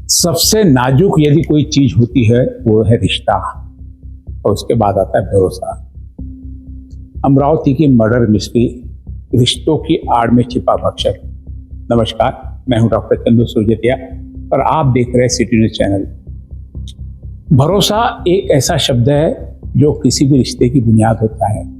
सबसे नाजुक यदि कोई चीज होती है वो है रिश्ता, और उसके बाद आता है भरोसा। अमरावती की मर्डर मिस्ट्री, रिश्तों की आड़ में छिपा भक्षक। नमस्कार, मैं हूं डॉक्टर चंदू सुरजेतिया और आप देख रहे हैं सिटी न्यूज चैनल। भरोसा एक ऐसा शब्द है जो किसी भी रिश्ते की बुनियाद होता है,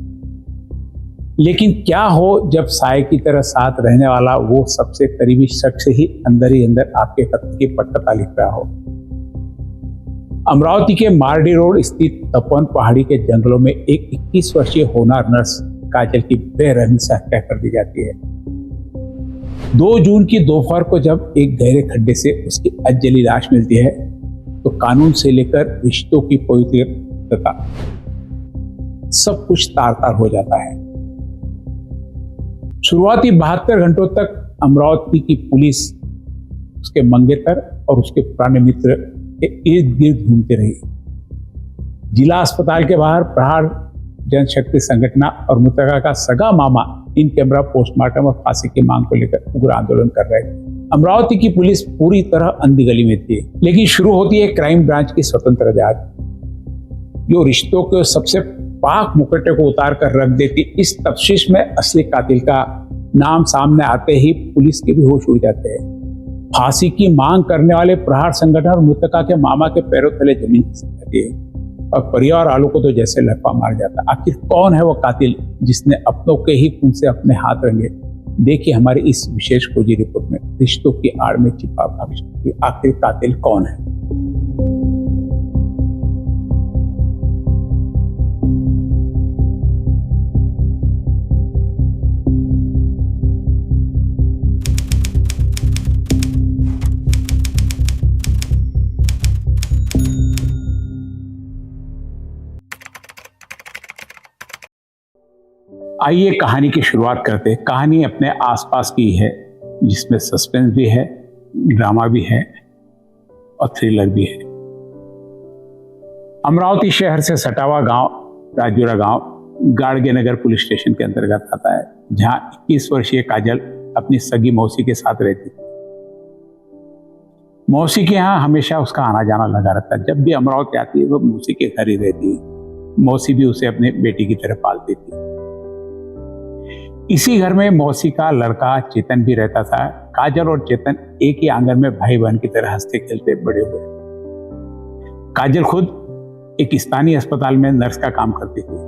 लेकिन क्या हो जब साए की तरह साथ रहने वाला वो सबसे करीबी शख्स ही अंदर आपके कत्ल की पटकथा लिख रहा हो। अमरावती के मारडी रोड स्थित तपोवन पहाड़ी के जंगलों में एक 21 वर्षीय होनहार नर्स काजल की बेरहमी से हत्या कर दी जाती है। 2 जून की दोपहर को जब एक गहरे खड्डे से उसकी अधजली लाश मिलती है तो कानून से लेकर रिश्तों की पवित्रता सब कुछ तार-तार हो जाता है। शुरुआती 72 घंटों तक अमरावती की पुलिस उसके मंगेतर और उसके पुराने मित्र के इर्द गिर्द घूमती रही। जिला अस्पताल के बाहर प्रहार जनशक्ति संगठन और मृतका का सगा मामा इन कैमरा पोस्टमार्टम और फांसी की मांग को लेकर उग्र आंदोलन कर रहे थे। अमरावती की पुलिस पूरी तरह अंधी गली में थी, लेकिन शुरू होती है क्राइम ब्रांच की स्वतंत्र जांच, जो रिश्तों के सबसे पाक मुकटे को उतार कर रख देती। इस तफ्तीश में असली कातिल का नाम सामने आते ही पुलिस के भी होश उड़ जाते हैं। फांसी की मांग करने वाले प्रहार संगठन और मृतका के मामा के पैरों तले जमीन खिसक जाती है और परिवार वालों को तो जैसे लपा मार जाता। आखिर कौन है वो कातिल जिसने अपनों के ही खून से अपने हाथ रंगे? देखिए हमारी इस विशेष खोजी रिपोर्ट में, रिश्तों की आड़ में छिपा भक्षक। आखिर कातिल कौन है? आइए कहानी की शुरुआत करते हैं। कहानी अपने आसपास की है, जिसमें सस्पेंस भी है, ड्रामा भी है और थ्रिलर भी है। अमरावती शहर से सटा हुआ गांव राजूरा गांव गाड़गे नगर पुलिस स्टेशन के अंतर्गत आता है, जहां 21 वर्षीय काजल अपनी सगी मौसी के साथ रहती थी। मौसी के यहाँ हमेशा उसका आना जाना लगा रहता है। जब भी अमरावती आती है वो मौसी के घर ही रहती है। मौसी भी उसे अपने बेटी की तरह पालती थी। इसी घर में मौसी का लड़का चेतन भी रहता था। काजल और चेतन एक ही आंगन में भाई बहन की तरह हंसते खेलते बड़े हुए। काजल खुद एक स्थानीय अस्पताल में नर्स का काम करती थी।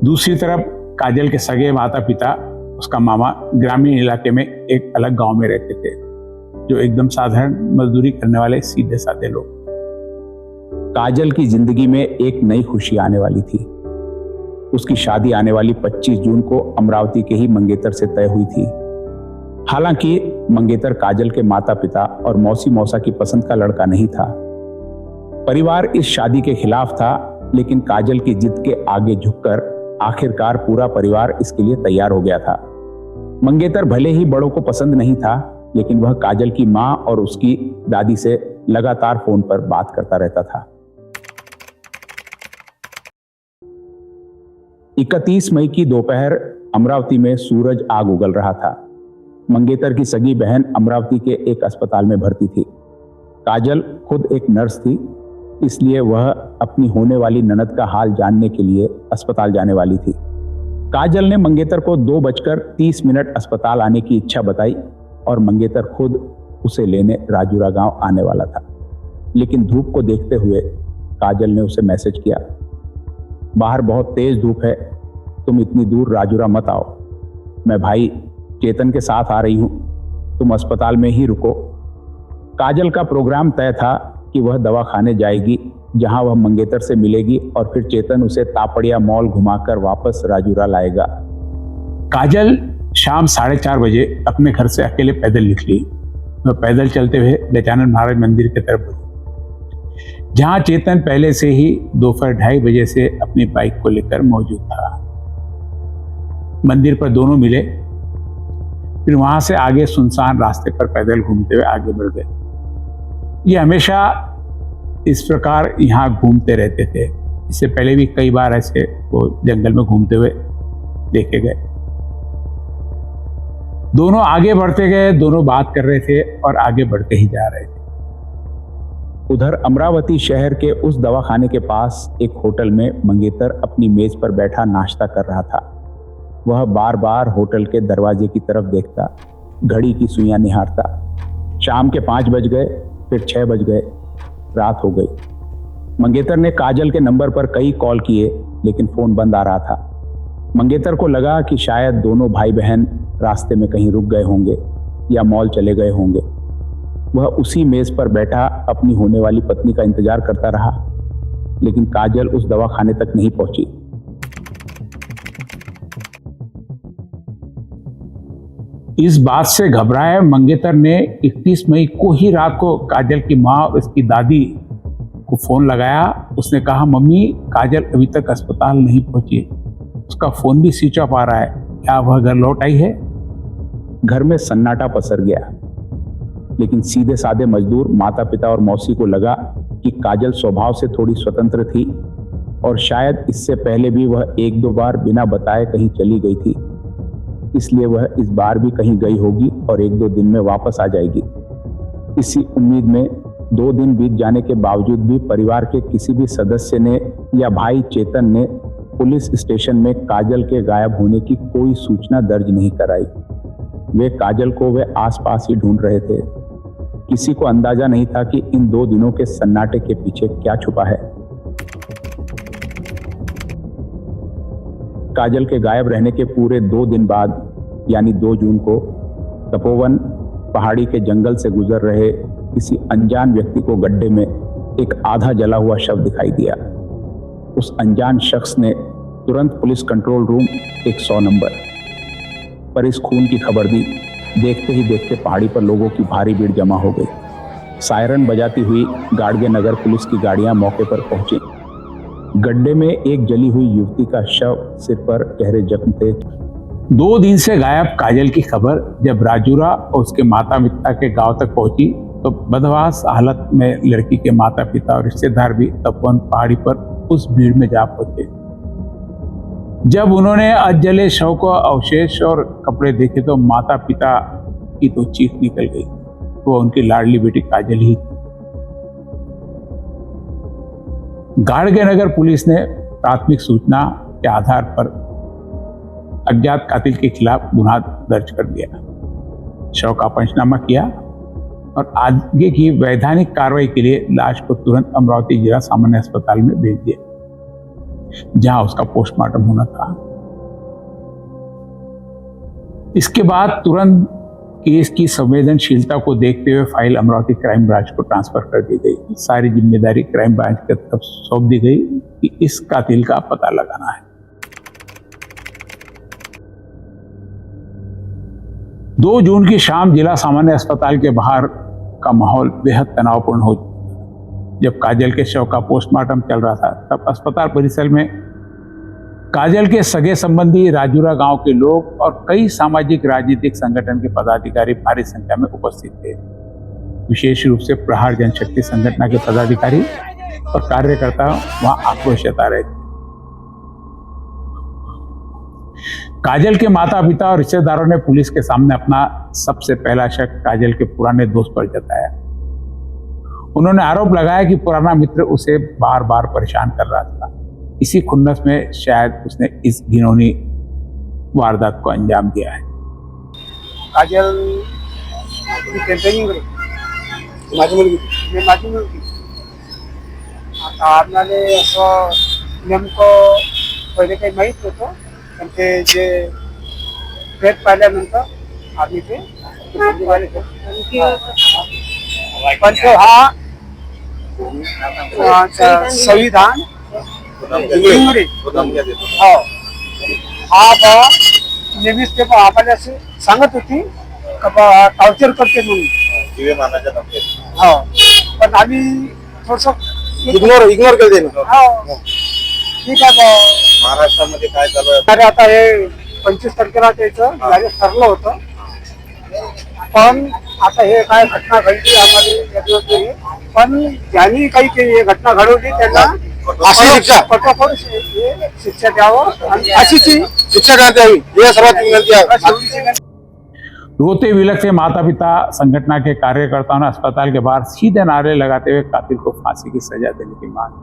दूसरी तरफ काजल के सगे माता पिता, उसका मामा, ग्रामीण इलाके में एक अलग गांव में रहते थे, जो एकदम साधारण मजदूरी करने वाले सीधे साधे लोग। काजल की जिंदगी में एक नई खुशी आने वाली थी। उसकी शादी आने वाली 25 जून को अमरावती के ही मंगेतर से तय हुई थी। हालांकि मंगेतर काजल के माता पिता और मौसी मौसा की पसंद का लड़का नहीं था। परिवार इस शादी के खिलाफ था, लेकिन काजल की जिद के आगे झुककर आखिरकार पूरा परिवार इसके लिए तैयार हो गया था। मंगेतर भले ही बड़ों को पसंद नहीं था, लेकिन वह काजल की मां और उसकी दादी से लगातार फोन पर बात करता रहता था। 31 मई की दोपहर अमरावती में सूरज आग उगल रहा था। मंगेतर की सगी बहन अमरावती के एक अस्पताल में भर्ती थी। काजल खुद एक नर्स थी, इसलिए वह अपनी होने वाली ननद का हाल जानने के लिए अस्पताल जाने वाली थी। काजल ने मंगेतर को 2:30 अस्पताल आने की इच्छा बताई और मंगेतर खुद उसे लेने राजूरा गांव आने वाला था। लेकिन धूप को देखते हुए काजल ने उसे मैसेज किया, बाहर बहुत तेज धूप है, तुम इतनी दूर राजूरा मत आओ। मैं भाई चेतन के साथ आ रही हूं, तुम अस्पताल में ही रुको। काजल का प्रोग्राम तय था कि वह दवाखाने जाएगी, जहां वह मंगेतर से मिलेगी और फिर चेतन उसे तापड़िया मॉल घुमाकर वापस राजूरा लाएगा। काजल शाम 4:30 बजे अपने घर से अकेले पैदल निकली। वह पैदल चलते हुए गजानन महाराज मंदिर की तरफ बढ़ी, जहां चेतन पहले से ही दोपहर 2:30 बजे से अपनी बाइक को लेकर मौजूद था। मंदिर पर दोनों मिले, फिर वहां से आगे सुनसान रास्ते पर पैदल घूमते हुए आगे बढ़ गए। ये हमेशा इस प्रकार यहाँ घूमते रहते थे। इससे पहले भी कई बार ऐसे वो जंगल में घूमते हुए देखे गए। दोनों आगे बढ़ते गए, दोनों बात कर रहे थे और आगे बढ़ते ही जा रहे थे। उधर अमरावती शहर के उस दवाखाने के पास एक होटल में मंगेतर अपनी मेज पर बैठा नाश्ता कर रहा था। वह बार बार होटल के दरवाजे की तरफ देखता, घड़ी की सुइयां निहारता। शाम के 5 बज गए, फिर 6 बज गए, रात हो गई। मंगेतर ने काजल के नंबर पर कई कॉल किए, लेकिन फोन बंद आ रहा था। मंगेतर को लगा कि शायद दोनों भाई बहन रास्ते में कहीं रुक गए होंगे या मॉल चले गए होंगे। वह उसी मेज पर बैठा अपनी होने वाली पत्नी का इंतजार करता रहा, लेकिन काजल उस दवाखाने तक नहीं पहुंची। इस बात से घबराए मंगेतर ने 31 मई को ही रात को काजल की माँ और उसकी दादी को फोन लगाया। उसने कहा, मम्मी काजल अभी तक अस्पताल नहीं पहुंची, उसका फोन भी स्विच ऑफ आ रहा है, क्या वह घर लौट आई है? घर में सन्नाटा पसर गया, लेकिन सीधे साधे मजदूर माता पिता और मौसी को लगा कि काजल स्वभाव से थोड़ी स्वतंत्र थी और शायद इससे पहले भी वह 1-2 बार बिना बताए कहीं चली गई थी, इसलिए वह इस बार भी कहीं गई होगी और 1-2 दिन में वापस आ जाएगी। इसी उम्मीद में 2 दिन बीत जाने के बावजूद भी परिवार के किसी भी सदस्य ने या भाई चेतन ने पुलिस स्टेशन में काजल के गायब होने की कोई सूचना दर्ज नहीं कराई। वे काजल को वे आसपास ही ढूंढ रहे थे। किसी को अंदाजा नहीं था कि इन 2 दिनों के सन्नाटे के पीछे क्या छुपा है। काजल के गायब रहने के पूरे 2 दिन बाद, यानी 2 जून को, तपोवन पहाड़ी के जंगल से गुजर रहे किसी अनजान व्यक्ति को गड्ढे में एक आधा जला हुआ शव दिखाई दिया। उस अनजान शख्स ने तुरंत पुलिस कंट्रोल रूम 100 नंबर पर इस खून की खबर दी। देखते ही देखते पहाड़ी पर लोगों की भारी भीड़ जमा हो गई। सायरन बजाती हुई गाड़गे नगर पुलिस की गाड़ियां मौके पर पहुंची। गड्ढे में एक जली हुई युवती का शव, सिर पर गहरे जख्म थे। 2 दिन से गायब काजल की खबर जब राजूरा और उसके माता पिता के गांव तक पहुंची तो बदहवास हालत में लड़की के माता पिता और रिश्तेदार भी तपोवन पहाड़ी पर उस भीड़ में जा पहुंचे। जब उन्होंने अजले शव को अवशेष और कपड़े देखे तो माता पिता की तो चीख निकल गई। वो उनकी लाडली बेटी काजल ही थी। गाड़गे नगर पुलिस ने प्राथमिक सूचना के आधार पर अज्ञात कातिल के खिलाफ गुनाह दर्ज कर दिया, शव का पंचनामा किया और आगे की वैधानिक कार्रवाई के लिए लाश को तुरंत अमरावती जिला सामान्य अस्पताल में भेज दिया, जहां उसका पोस्टमार्टम होना था। इसके बाद तुरंत केस की संवेदनशीलता को देखते हुए फाइल अमरावती क्राइम ब्रांच को ट्रांसफर कर दी गई। सारी जिम्मेदारी क्राइम ब्रांच की तरफ सौंप दी गई कि इस कातिल का पता लगाना है। 2 जून की शाम जिला सामान्य अस्पताल के बाहर का माहौल बेहद तनावपूर्ण हो। जब काजल के शव का पोस्टमार्टम चल रहा था तब अस्पताल परिसर में काजल के सगे संबंधी, राजूरा गांव के लोग और कई सामाजिक राजनीतिक संगठन के पदाधिकारी भारी संख्या में उपस्थित थे। विशेष रूप से प्रहार जनशक्ति संगठन के पदाधिकारी और कार्यकर्ता वहां आक्रोश जता रहे थे। काजल के माता पिता और रिश्तेदारों ने पुलिस के सामने अपना सबसे पहला शक काजल के पुराने दोस्त पर जताया। उन्होंने आरोप लगाया कि पुराना मित्र उसे बार बार परेशान कर रहा था। इसी खुन्नस में शायद उसने इस घिनौनी वारदात को अंजाम दिया है। काजल कैंपेनिंग माझी मुलगी आता आपल्याला असं नेमकं पहिले काही माहीत नव्हतं, पण ते जे भेट पाहिल्यानंतर आम्ही ते पण तो हा संविधान नेहमीच ते आम्हाला असे सांगत होती टॉर्चर करते म्हणून, हो, पण आम्ही थोडस इग्नोर केलं. ठीक आहे. महाराष्ट्रामध्ये काय चालू अरे आता हे 25 तारखेला त्याचं मॅरेज ठरलं होतं, पण आता हे काय घटना घडली आम्हाला, पण ज्यांनी काही केली घटना घडवली त्यांना अशी कठोर शिक्षा द्यावं आणि अशीची शिक्षा द्यावी, हे सर्वात विनंती आहे. रोते विलखते माता पिता संगठन के कार्यकर्ताओं ने अस्पताल के बाहर सीधे नारे लगाते हुए कातिल को फांसी की सजा देने की मांग।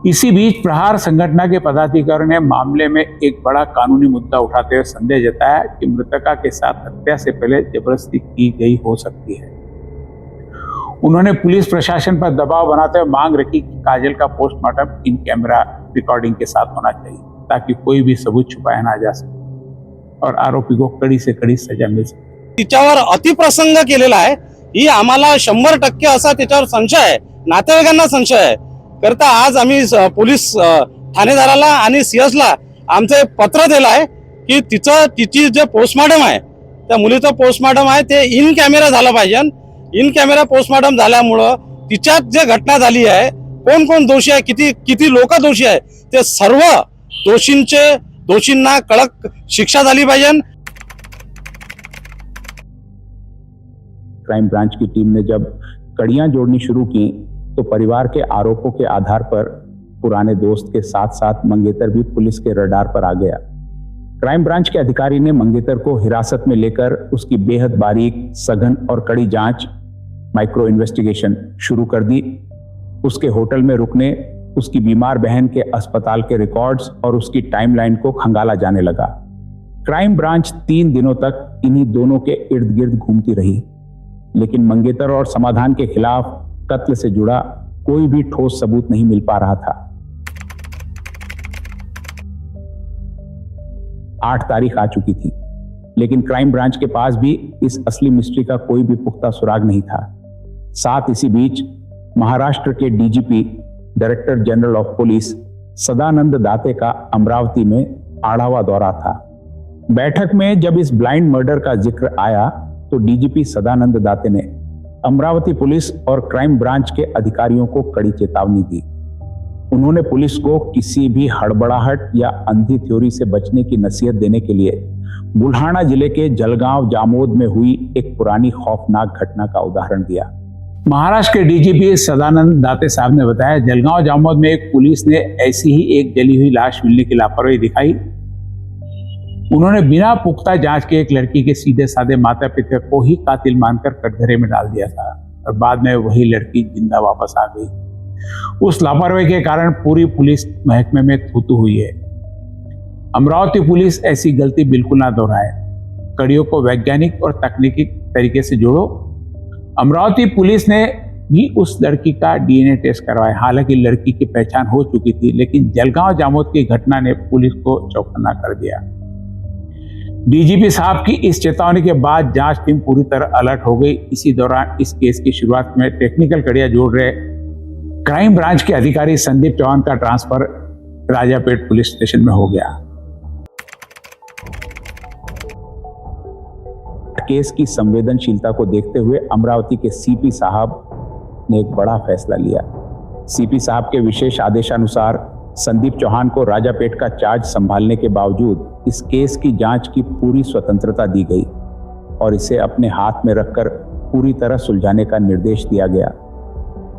इसी बीच प्रहार संगठन के पदाधिकारियों ने मामले में एक बड़ा कानूनी मुद्दा उठाते हुए संदेह जताया कि मृतका के साथ हत्या से पहले जबरदस्ती की गई हो सकती है। उन्होंने पुलिस प्रशासन पर दबाव बनाते हुए मांग रखी कि काजल का पोस्टमार्टम इन कैमरा रिकॉर्डिंग के साथ होना चाहिए ताकि कोई भी सबूत छुपाया ना जा सके और आरोपी को कड़ी से कड़ी सजा मिल सके। तिच्यावर अतिप्रसंग केलेला आहे, ही आम्हाला 100% असा त्याच्यावर संशय आहे, नातेवाईकांना संशय आहे करता आज आम्ही पोलीस ठाणेदाराला आणि सीएसला आमचे पत्र दिलं आहे की तिची जे पोस्टमार्टम आहे त्या मुलीचं पोस्टमार्टम आहे ते इन कॅमेरा झालं पाहिजे। इन कॅमेरा पोस्टमार्टम झाल्यामुळं तिच्यात जे घटना झाली आहे, कोण कोण दोषी आहे, किती लोक दोषी आहे, ते सर्व दोषींना कडक शिक्षा झाली पाहिजे। क्राइम ब्रांच की टीम ने जब कड़ियां जोड़नी शुरू की तो परिवार के आरोपों के आधार पर पुराने दोस्त के साथ साथ मंगेतर भी पुलिस के रडार पर आ गया। क्राइम ब्रांच के अधिकारी ने मंगेतर को हिरासत में लेकर उसकी बेहद बारीक, सघन और कड़ी जांच, माइक्रो इन्वेस्टिगेशन शुरू कर दी। उसके होटल में रुकने, उसकी बीमार बहन के अस्पताल के रिकॉर्ड्स और उसकी टाइमलाइन को खंगाला जाने लगा। क्राइम ब्रांच 3 दिनों तक इन्हीं दोनों के इर्द गिर्द घूमती रही, लेकिन मंगेतर और समाधान के खिलाफ कत्ल से जुड़ा कोई भी ठोस सबूत नहीं मिल पा रहा था। 8 तारीख आ चुकी थी, लेकिन क्राइम ब्रांच के पास भी इस असली मिस्ट्री का कोई भी पुख्ता सुराग नहीं था। साथ इसी बीच महाराष्ट्र के DGP, director general of police Sadanand Date का अमरावती में आढ़ावा दौरा था। बैठक में जब इस ब्लाइंड मर्डर का जिक्र आया तो डीजीपी सदानंद दाते ने अमरावती पुलिस और क्राइम ब्रांच के अधिकारियों को कड़ी चेतावनी दी। उन्होंने पुलिस को किसी भी हड़बड़ाहट या अंधी थ्योरी से बचने की नसीहत देने के लिए बुल्हाना जिले के जलगांव जामोद में हुई एक पुरानी खौफनाक घटना का उदाहरण दिया। महाराष्ट्र के डीजीपी सदानंद दाते साहब ने बताया, जलगांव जामोद में एक पुलिस ने ऐसी ही एक जली हुई लाश मिलने की लापरवाही दिखाई। उन्होंने बिना पुख्ता जांच के एक लड़की के सीधे साधे माता पिता को ही कातिल मानकर कटघरे में डाल दिया था और बाद में वही लड़की जिंदा वापस आ गई। उस लापरवाही के कारण पूरी पुलिस महकमे में थूथू हुई है। अमरावती पुलिस ऐसी गलती बिल्कुल ना दोहराए, कड़ियों को वैज्ञानिक और तकनीकी तरीके से जोड़ो। अमरावती पुलिस ने भी उस लड़की का डीएनए टेस्ट करवाया। हालांकि लड़की की पहचान हो चुकी थी, लेकिन जलगांव जामोद की घटना ने पुलिस को चौकन्ना कर दिया। डीजीपी साहब की इस चेतावनी के बाद जांच टीम पूरी तरह अलर्ट हो गई। इसी दौरान इस केस की शुरुआत में टेक्निकल कड़ियां जोड़ रहे क्राइम ब्रांच के अधिकारी संदीप चौहान का ट्रांसफर राजापेट पुलिस स्टेशन में हो गया। केस की संवेदनशीलता को देखते हुए अमरावती के सीपी साहब ने एक बड़ा फैसला लिया। सीपी साहब के विशेष आदेशानुसार संदीप चौहान को राजापेट का चार्ज संभालने के बावजूद इस केस की जांच की पूरी स्वतंत्रता दी गई और इसे अपने हाथ में रखकर पूरी तरह सुलझाने का निर्देश दिया गया।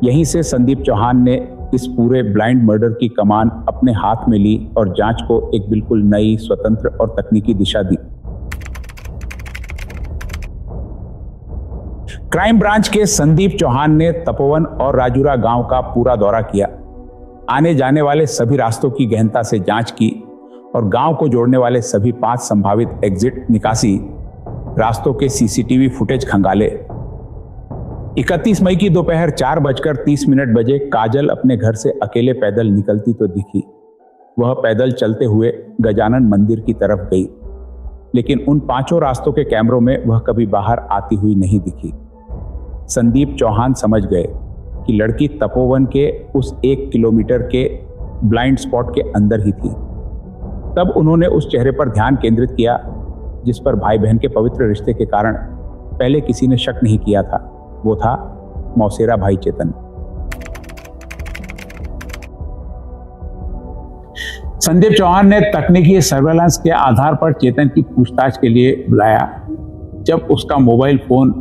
यहीं से संदीप चौहान ने इस पूरे ब्लाइंड मर्डर की कमान अपने हाथ में ली और जांच को एक बिल्कुल नई, स्वतंत्र और तकनीकी दिशा दी। क्राइम ब्रांच के संदीप चौहान ने तपोवन और राजूरा गांव का पूरा दौरा किया। आने जाने वाले सभी रास्तों की गहनता से जांच की और गांव को जोड़ने वाले सभी 5 संभावित एग्जिट, निकासी रास्तों के सीसीटीवी फुटेज खंगाले। 31 मई की दोपहर 4:30 बजे काजल अपने घर से अकेले पैदल निकलती तो दिखी। वह पैदल चलते हुए गजानन मंदिर की तरफ गई, लेकिन उन 5 रास्तों के कैमरों में वह कभी बाहर आती हुई नहीं दिखी। संदीप चौहान समझ गए कि लड़की तपोवन के उस 1 किलोमीटर के ब्लाइंड स्पॉट के अंदर ही थी। तब उन्होंने उस चेहरे पर ध्यान केंद्रित किया जिस पर भाई बहन के पवित्र रिश्ते के कारण पहले किसी ने शक नहीं किया था। वो था मौसेरा भाई चेतन। संदीप चौहान ने तकनीकी सर्वेलेंस के आधार पर चेतन की पूछताछ के लिए बुलाया। जब उसका मोबाइल फोन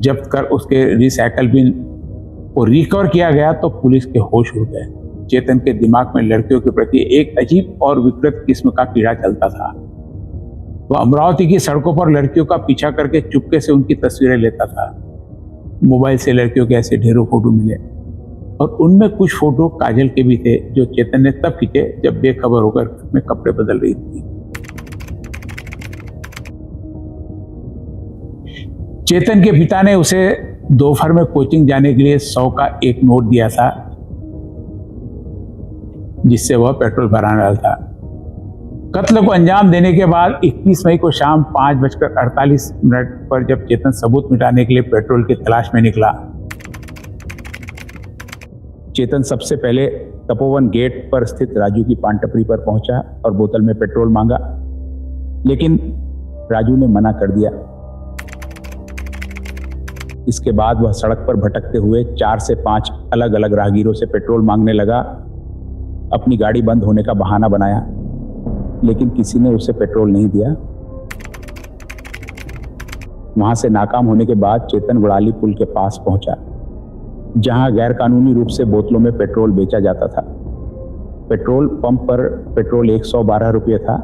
जब्त कर उसके रिसाइकल बिन को रिकवर किया गया तो पुलिस के होश उड़ गए। चेतन के दिमाग में लड़कियों के प्रति एक अजीब और विकृत किस्म का कीड़ा चलता था। वह अमरावती की सड़कों पर लड़कियों का पीछा करके चुपके से उनकी तस्वीरें लेता था। मोबाइल से लड़कियों के ऐसे ढेरों फोटो मिले और उनमें कुछ फोटो काजल के भी थे, जो चेतन ने तब खींचे जब बेखबर होकर अपने कपड़े बदल रही थी। चेतन के पिता ने उसे दोपहर में कोचिंग जाने के लिए 100 का एक नोट दिया था, जिससे वह पेट्रोल भराने वाला था। कत्ल को अंजाम देने के बाद 21 मई को शाम 5:48 पर जब चेतन सबूत मिटाने के लिए पेट्रोल की तलाश में निकला, चेतन सबसे पहले तपोवन गेट पर स्थित राजू की पान टपरी पर पहुंचा और बोतल में पेट्रोल मांगा, लेकिन राजू ने मना कर दिया। इसके बाद वह सड़क पर भटकते हुए 4 से 5 अलग अलग राहगीरों से पेट्रोल मांगने लगा। अपनी गाड़ी बंद होने का बहाना बनाया, लेकिन किसी ने उसे पेट्रोल नहीं दिया। वहां से नाकाम होने के बाद चेतन वड़ाली पुल के पास पहुंचा, जहां गैरकानूनी रूप से बोतलों में पेट्रोल बेचा जाता था। पेट्रोल पंप पर पेट्रोल 112 रुपये था,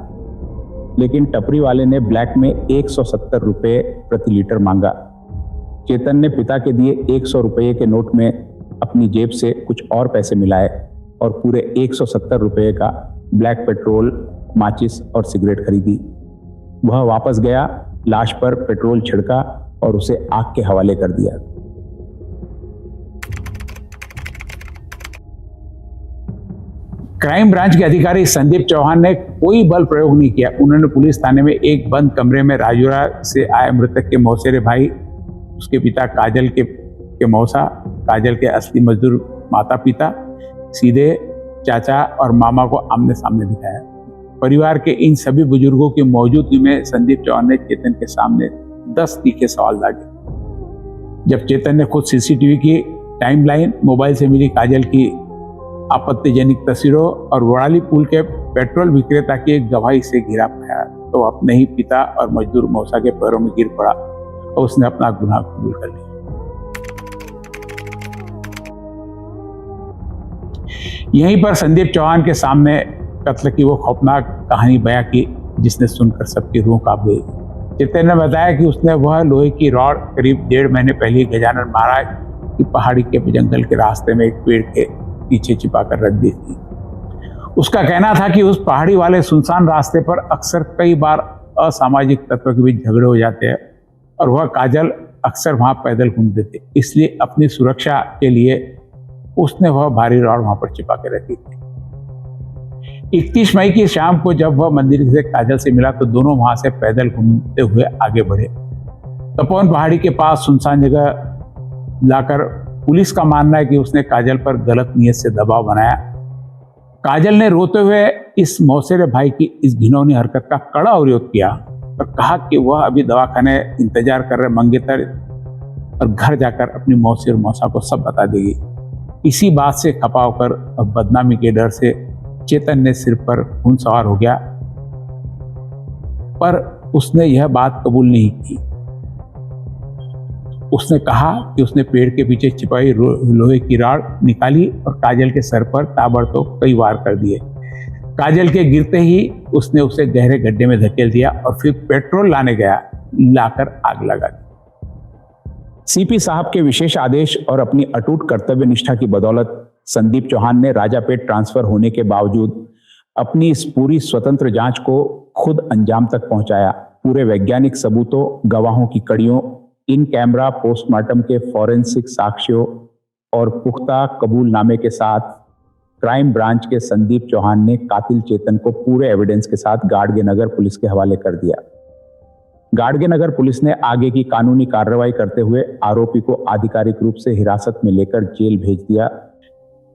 लेकिन टपरी वाले ने ब्लैक में 170 रुपये प्रति लीटर मांगा। चेतन ने पिता के दिए 100 रुपये के नोट में अपनी जेब से कुछ और पैसे मिलाए और पूरे 170 रुपये का ब्लैक पेट्रोल, माचिस और सिगरेट खरीदी। वह वापस गया, लाश पर पेट्रोल छिड़का और उसे आग के हवाले कर दिया। क्राइम ब्रांच के अधिकारी संदीप चौहान ने कोई बल प्रयोग नहीं किया। उन्होंने पुलिस थाने में एक बंद कमरे में राजूरा से आए मृतक के मौसेरे भाई, उसके पिता काजल के मौसा, काजल के असली मजदूर माता पिता, सीधे चाचा और मामा को आमने सामने बिठाया। परिवार के इन सभी बुजुर्गों की मौजूदगी में संदीप चौहान ने चेतन के सामने 10 तीखे सवाल दागे। जब चेतन ने खुद सीसीटीवी की टाइमलाइन, मोबाइल से मिली काजल की आपत्तिजनक तस्वीरों और वड़ाली पुल के पेट्रोल विक्रेता की एक गवाही से घिरा पाया, तो अपने ही पिता और मजदूर मौसा के पैरों में गिर पड़ा और उसने अपना गुनाह कबूल कर लिया। यहीं पर संदीप चौहान के सामने कत्ल की वो खौफनाक कहानी बयां की, जिसने सुनकर सबकी रूह कांप गई। चेतन ने बताया कि उसने वह लोहे की रॉड करीब 1.5 महीने पहले गजानन महाराज की पहाड़ी के जंगल के रास्ते में एक पेड़ के पीछे छिपा कर रख दी थी। उसका कहना था कि उस पहाड़ी वाले सुनसान रास्ते पर अक्सर कई बार असामाजिक तत्वों के बीच झगड़े हो जाते हैं और वह काजल अक्सर वहां पैदल घूमते थे, इसलिए अपनी सुरक्षा के लिए उसने वह भारी रॉड वहां पर छिपा के रखी थी। 31 मई की शाम को जब वह मंदिर से काजल से मिला तो दोनों वहां से पैदल घूमते हुए आगे बढ़े। तपोवन पहाड़ी के पास सुनसान जगह लाकर पुलिस का मानना है कि उसने काजल पर गलत नियत से दबाव बनाया। काजल ने रोते हुए इस मौसेरे भाई की इस घिनौनी हरकत का कड़ा विरोध किया और कहा कि वह अभी दवाखाने इंतजार कर रहे मंगेतर और घर जाकर अपनी मौसी और मौसा को सब बता देगी। इसी बात से खपा होकर और बदनामी के डर से चेतन ने सिर पर खून सवार हो गया, पर उसने यह बात कबूल नहीं की। उसने कहा कि उसने पेड़ के पीछे छिपाई लोहे की रॉड निकाली और काजल के सर पर ताबड़तोड़ कई वार कर दिए। काजल के गिरते ही उसने उसे गहरे गड्ढे में धकेल दिया और फिर पेट्रोल लाने गया, लाकर आग लगा दी। सीपी साहब के विशेष आदेश और अपनी अटूट कर्तव्य निष्ठा की बदौलत संदीप चौहान ने राजापेट ट्रांसफर होने के बावजूद अपनी इस पूरी स्वतंत्र जांच को खुद अंजाम तक पहुंचाया। पूरे वैज्ञानिक सबूतों, गवाहों की कड़ियों, इन कैमरा पोस्टमार्टम के फॉरेंसिक साक्ष्यों और पुख्ता कबूलनामे के साथ क्राइम ब्रांच के संदीप चौहान ने कातिल चेतन को पूरे एविडेंस के साथ गाडगे नगर पुलिस के हवाले कर दिया। गाडगे नगर पुलिस ने आगे की कानूनी कार्रवाई करते हुए आरोपी को आधिकारिक रूप से हिरासत में लेकर जेल भेज दिया।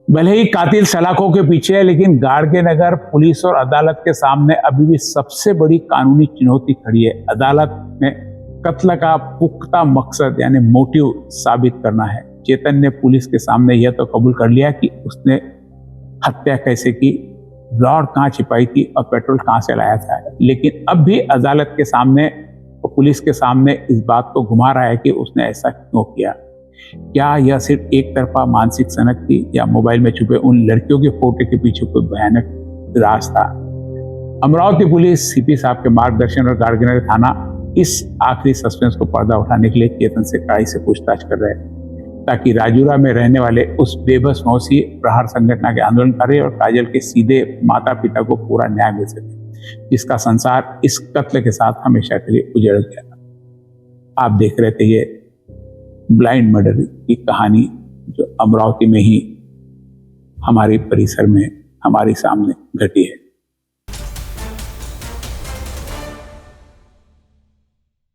भले ही कातिल सलाखों के पीछे है, लेकिन गाडगे नगर पुलिस और अदालत के सामने अभी भी सबसे बड़ी कानूनी चुनौती खड़ी है। अदालत में कत्ल का पुख्ता मकसद यानी मोटिव साबित करना है। चेतन ने पुलिस के सामने यह तो कबूल कर लिया कि उसने हत्या कैसे की, रॉड कहाँ छिपाई थी और पेट्रोल कहाँ से लाया था, लेकिन अब भी अदालत के सामने और पुलिस के सामने इस बात को घुमा रहा है कि उसने ऐसा क्यों किया। क्या यह सिर्फ एक तरफा मानसिक सनक थी या मोबाइल में छुपे उन लड़कियों के फोटो के पीछे कोई भयानक राज था। अमरावती पुलिस सीपी साहब के मार्गदर्शन और गाड़गिनर थाना इस आखिरी सस्पेंस को पर्दा उठाने के लिए चेतन से कड़ाई से पूछताछ कर रहे हैं, ताकि राजूरा में रहने वाले उस बेबस मौसी प्रहार संगठन के आंदोलनकारी और काजल के सीधे माता पिता को पूरा न्याय मिल सके, जिसका संसार इस कत्ल के साथ हमेशा के लिए उजड़ गया था। आप देख रहे थे ये ब्लाइंड मर्डर की कहानी जो अमरावती में ही हमारे परिसर में हमारे सामने घटी है।